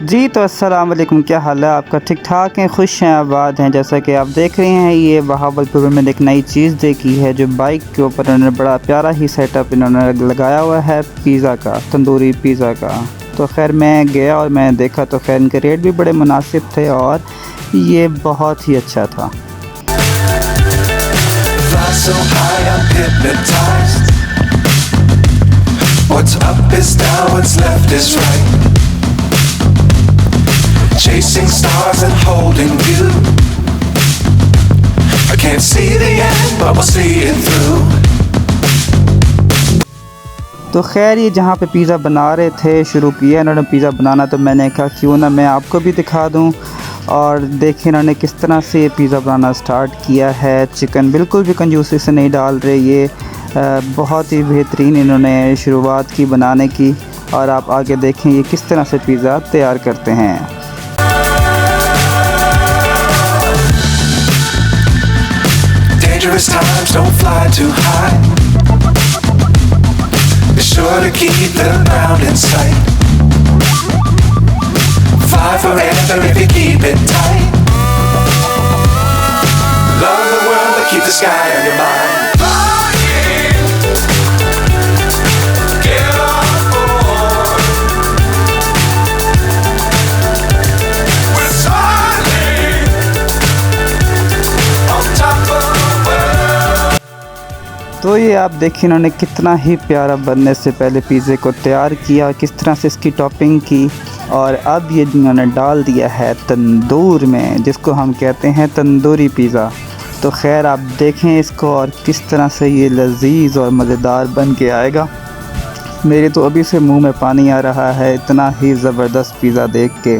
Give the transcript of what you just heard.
जी तो अस्सलाम वालेकुम, क्या हाल है आपका? ठीक ठाक हैं, खुश हैं, आबाद हैं। जैसा कि आप देख रहे हैं, ये बहावलपुर में एक नई चीज़ देखी है जो बाइक के ऊपर इन्होंने बड़ा प्यारा ही सेटअप इन्होंने लगाया हुआ है पिज़्ज़ा का, तंदूरी पिज़्ज़ा का। तो खैर मैं गया और मैं देखा तो खैर इनके रेट भी बड़े मुनासिब थे और ये बहुत ही अच्छा था। What's up is down, what's left is right. Chasing stars and holding you. I can't see the end, but we'll see it through. तो खैर ये जहाँ पे पिज़्ज़ा बना रहे थे, शुरू किया इन्होंने पिज़्ज़ा बनाना, तो मैंने कहा क्यों ना मैं आपको भी दिखा दूँ। और देखिए इन्होंने किस तरह से ये पिज़्ज़ा बनाना स्टार्ट किया है। चिकन बिल्कुल भी कंजूसी से नहीं डाल रहे, ये बहुत ही बेहतरीन इन्होंने शुरुआत की बनाने की। और आप आगे देखें ये किस तरह से पिज़्ज़ा तैयार करते हैं। Dangerous times, don't fly too high. Be sure to keep the ground in sight. Fly forever if you keep it tight. Love the world, but keep the sky on your mind. तो ये आप देखिए इन्होंने कितना ही प्यारा बनने से पहले पिज़्ज़े को तैयार किया, किस तरह से इसकी टॉपिंग की। और अब ये इन्होंने डाल दिया है तंदूर में, जिसको हम कहते हैं तंदूरी पिज़्ज़ा। तो खैर आप देखें इसको और किस तरह से ये लजीज और मज़ेदार बन के आएगा। मेरे तो अभी से मुंह में पानी आ रहा है, इतना ही ज़बरदस्त पिज़्ज़ा देख के।